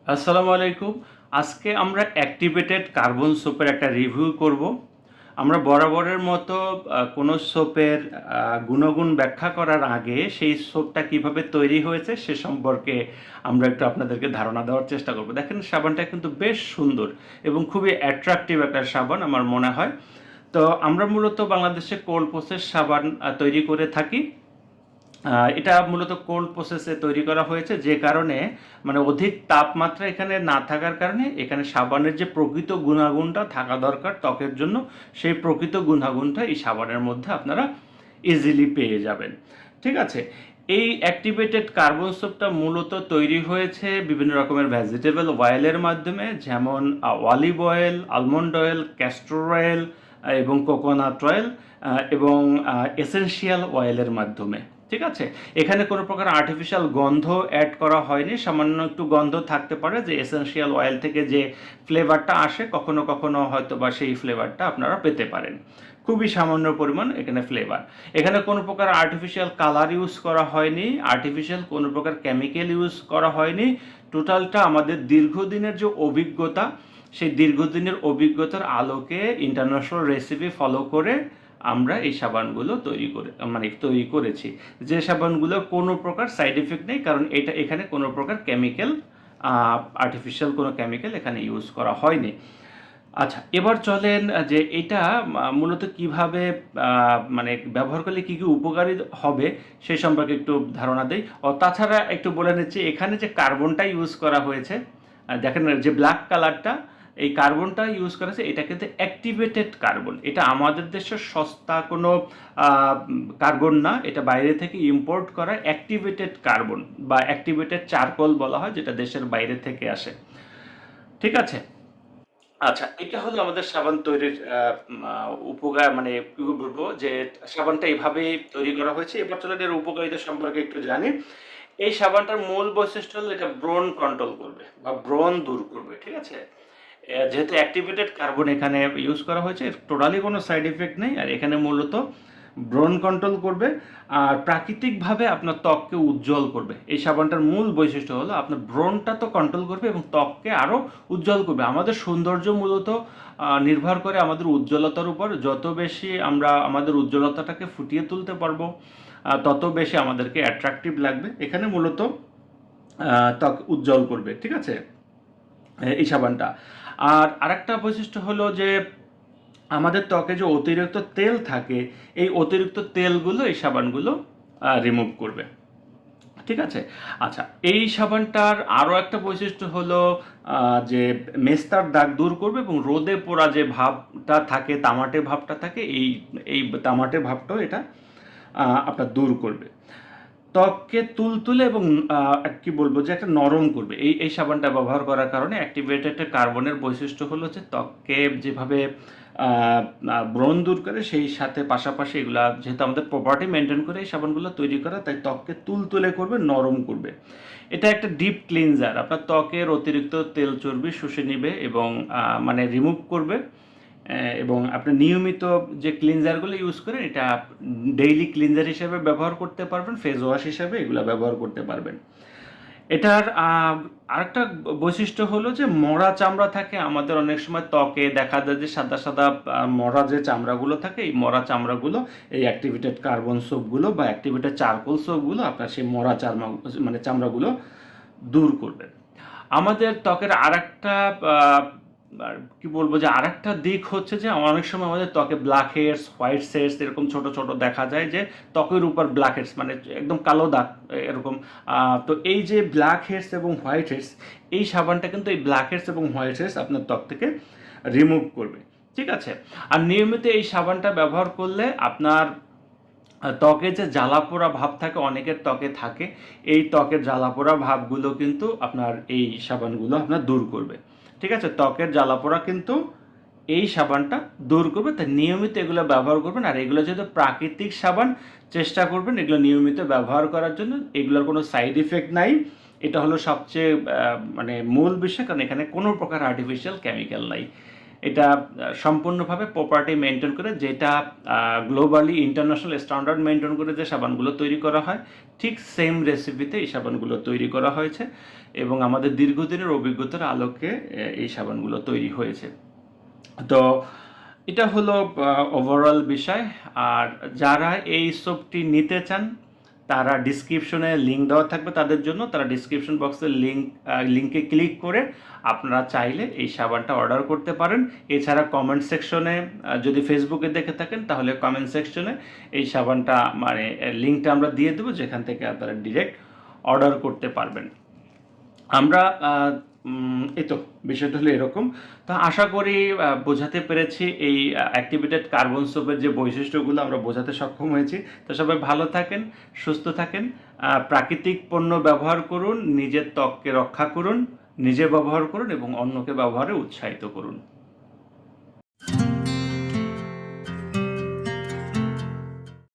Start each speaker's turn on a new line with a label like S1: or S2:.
S1: আসসালামু আলাইকুম। আজকে আমরা অ্যাক্টিভেটেড কার্বন সোপের একটা রিভিউ করব। আমরা বরাবরের মতো কোনো সোপের গুণগুণ ব্যাখ্যা করার আগে সেই সোপটা কিভাবে তৈরি হয়েছে সে সম্পর্কে আমরা একটু আপনাদেরকে ধারণা দেওয়ার চেষ্টা করব। দেখেন সাবানটা কিন্তু বেশ সুন্দর এবং খুবই অ্যাট্রাকটিভ একটা সাবান আমার মনে হয়। তো আমরা মূলত বাংলাদেশে কোল্ড প্রসেস সাবান তৈরি করে থাকি। এটা মূলত কোল্ড প্রসেসে তৈরি করা হয়েছে, যে কারণে মানে অধিক তাপমাত্রা এখানে না থাকার কারণে এখানে সাবানের যে প্রকৃত গুণাগুণটা থাকা দরকার ত্বকের জন্য, সেই প্রকৃত গুণাগুণটা এই সাবানের মধ্যে আপনারা ইজিলি পেয়ে যাবেন। ঠিক আছে, এই অ্যাক্টিভেটেড কার্বন সোপটা মূলত তৈরি হয়েছে বিভিন্ন রকমের ভেজিটেবল অয়েলের মাধ্যমে, যেমন olive oil, almond oil, castor oil এবং কোকোনাট অয়েল এবং এসেনশিয়াল অয়েলের মাধ্যমে। ঠিক আছে, এখানে কোনো প্রকার আর্টিফিশিয়াল গন্ধ অ্যাড করা হয়নি। সামান্য একটু গন্ধ থাকতে পারে, যে এসেনশিয়াল অয়েল থেকে যে ফ্লেভারটা আসে কখনো কখনো হয়তো বা সেই ফ্লেভারটা আপনারা পেতে পারেন। খুবই সামান্য পরিমাণ এখানে ফ্লেভার। এখানে কোনো প্রকার আর্টিফিশিয়াল কালার ইউজ করা হয়নি, আর্টিফিশিয়াল কোনো প্রকার কেমিক্যাল ইউজ করা হয়নি। টোটালটা আমাদের দীর্ঘদিনের যে অভিজ্ঞতা, সেই দীর্ঘদিনের অভিজ্ঞতার আলোকে ইন্টারন্যাশনাল রেসিপি ফলো করে আমরা এই সাবানগুলো তৈরি করেছি। যে সাবানগুলো কোনো প্রকার সাইড এফেক্ট নেই, কারণ এখানে কোনো প্রকার কেমিক্যাল, আর্টিফিশিয়াল কোনো কেমিক্যাল এখানে ইউজ করা হয়নি। আচ্ছা, এবার চলেন যে এটা মূলত কিভাবে মানে ব্যবহার করলে কী কী উপকারী হবে সেই সম্পর্কে একটু ধারণা দেই। তাছাড়া একটু বলে নিচ্ছি, এখানে যে কার্বনটা ইউজ করা হয়েছে, দেখেন যে ব্ল্যাক কালারটা, এই কার্বনটা ইউজ করা হয়েছে, এটা কিন্তু অ্যাক্টিভেটেড কার্বন। এটা আমাদের দেশের সস্তা কোনো কার্বন না, এটা বাইরে থেকে ইম্পোর্ট করা অ্যাক্টিভেটেড কার্বন বা অ্যাক্টিভেটেড চারকোল বলা হয়, যেটা দেশের বাইরে থেকে আসে। ঠিক আছে, আচ্ছা, এটা হলো আমাদের সাবান তৈরির উপকার, মানে কি বলবো, যে সাবানটা এইভাবেই তৈরি করা হয়েছে। এবার চলেন এর উপকারিতা সম্পর্কে একটু জানি। এই সাবানটার মূল বৈশিষ্ট্য হলো এটা ব্রণ কন্ট্রোল করবে বা ব্রণ দূর করবে। ঠিক আছে, যেহেতু অ্যাক্টিভেটেড কার্বন এখানে ইউজ করা হয়েছে, টোটালি কোনো সাইড এফেক্ট নেই, আর এখানে মূলত ব্রণ কন্ট্রোল করবে আর প্রাকৃতিকভাবে আপনার ত্বককে উজ্জ্বল করবে। এই সাবানটার মূল বৈশিষ্ট্য হলো আপনার ব্রণটা তো কন্ট্রোল করবে এবং ত্বককে আরও উজ্জ্বল করবে। আমাদের সৌন্দর্য মূলত নির্ভর করে আমাদের উজ্জ্বলতার উপর। যত বেশি আমরা আমাদের উজ্জ্বলতাটাকে ফুটিয়ে তুলতে পারবো, তত বেশি আমাদেরকে অ্যাট্রাকটিভ লাগবে। এখানে মূলত ত্বক উজ্জ্বল করবে। ঠিক আছে, এই সাবানটা। আর আরেকটা বৈশিষ্ট্য হলো যে আমাদের ত্বকে যে অতিরিক্ত তেল থাকে, এই অতিরিক্ত তেলগুলো এই সাবানগুলো রিমুভ করবে। ঠিক আছে, আচ্ছা, এই সাবানটার আরও একটা বৈশিষ্ট্য হলো যে মেস্তার দাগ দূর করবে এবং রোদে পোড়া যে ভাবটা থাকে, তামাটে ভাবটা থাকে, এই এই তামাটে ভাবটাও এটা আপনার দূর করবে। ত্বককে তুলতুলে এবং কি বলবো যে একটা নরম করবে। এই সাবানটা ব্যবহার করার কারণে অ্যাক্টিভেটেড কার্বনের বৈশিষ্ট্য হলো যে ত্বককে যেভাবে ব্রণ দূর করে, সেই সাথে পাশাপাশি এগুলা যেহেতু আমাদের প্রপার্টি মেনটেন করে এই সাবানগুলো তৈরি করা, তাই ত্বককে তুলতুলে করবে, নরম করবে। এটা একটা ডিপ ক্লিনজার, আপনার ত্বকের অতিরিক্ত তেল চর্বি শুষে নিবে এবং মানে রিমুভ করবে। এবং আপনি নিয়মিত যে ক্লিনজারগুলো ইউজ করেন, এটা ডেইলি ক্লিনজার হিসেবে ব্যবহার করতে পারবেন, ফেস ওয়াশ হিসেবে এগুলো ব্যবহার করতে পারবেন। এটার আরেকটা বৈশিষ্ট্য হলো যে মরা চামড়া থাকে আমাদের অনেক সময় ত্বকে, দেখা যায় যে সাদা সাদা মরা যে চামড়াগুলো থাকে, এই মরা চামড়াগুলো এই অ্যাক্টিভেটেড কার্বন সোপগুলো বা অ্যাক্টিভেটেড চারকোল সোপগুলো আপনার সেই মরা চামড়াগুলো দূর করবে। আমাদের ত্বকের আরেকটা কি বলবো যে আরেকটা দিক হচ্ছে যে অনেক সময় আমাদের ত্বকে ব্ল্যাক হেডস, হোয়াইট হেডস এরকম ছোট ছোট দেখা যায়, যে ত্বকের উপর ব্ল্যাক হেডস মানে একদম কালো দাগ এরকম। তো এই যে ব্ল্যাক হেডস এবং হোয়াইট হেডস, এই সাবানটা কিন্তু এই ব্ল্যাক হেডস এবং হোয়াইট হেডস আপনার ত্বক থেকে রিমুভ করবে। ঠিক আছে, আর নিয়মিত এই সাবানটা ব্যবহার করলে আপনার ত্বকে যে জ্বালাপোড়া ভাব থাকে, অনেকের ত্বকে থাকে, এই ত্বকের জ্বালাপোড়া ভাবগুলো কিন্তু আপনার এই সাবানগুলো আপনার দূর করবে। ঠিক আছে, ত্বকের জ্বালাপোড়া কিন্তু এই সাবানটা দূর করবে, তাই নিয়মিত এগুলো ব্যবহার করবেন। আর এগুলো যেহেতু প্রাকৃতিক সাবান, চেষ্টা করবেন এগুলো নিয়মিত ব্যবহার করার জন্য। এগুলোর কোনো সাইড ইফেক্ট নাই, এটা হলো সবচেয়ে মানে মূল বিষয়, কারণ এখানে কোনো প্রকার আর্টিফিশিয়াল কেমিক্যাল নাই। এটা সম্পূর্ণভাবে প্রপার্টি মেনটেন করে, যেটা গ্লোবালি ইন্টারন্যাশনাল স্ট্যান্ডার্ড মেনটেন করে যে সাবানগুলো তৈরি করা হয়, ঠিক সেম রেসিপিতে এই সাবানগুলো তৈরি করা হয়েছে এবং আমাদের দীর্ঘদিনের অভিজ্ঞতার আলোকে এই সাবানগুলো তৈরি হয়েছে। তো এটা হলো ওভারঅল বিষয়। আর যারা এই সোপটি নিতে চান তারা ডিসক্রিপশনে লিঙ্ক দেওয়া থাকবে তাদের জন্য, তারা ডিসক্রিপশন বক্সের লিঙ্কে ক্লিক করে আপনারা চাইলে এই সাবানটা অর্ডার করতে পারেন। এছাড়া কমেন্ট সেকশনে, যদি ফেসবুকে দেখে থাকেন তাহলে কমেন্ট সেকশনে এই সাবানটা মানে লিঙ্কটা আমরা দিয়ে দেবো, যেখান থেকে আপনারা ডিরেক্ট অর্ডার করতে পারবেন। আমরা এই তো বিষয়টা হলো এরকম। তো আশা করি বোঝাতে পেরেছি এই অ্যাক্টিভেটেড কার্বন সোপের যে বৈশিষ্ট্যগুলো আমরা বোঝাতে সক্ষম হয়েছি। তো সবাই ভালো থাকেন, সুস্থ থাকেন, প্রাকৃতিক পণ্য ব্যবহার করুন, নিজের ত্বককে রক্ষা করুন, নিজে ব্যবহার করুন এবং অন্যকে ব্যবহারে উৎসাহিত করুন।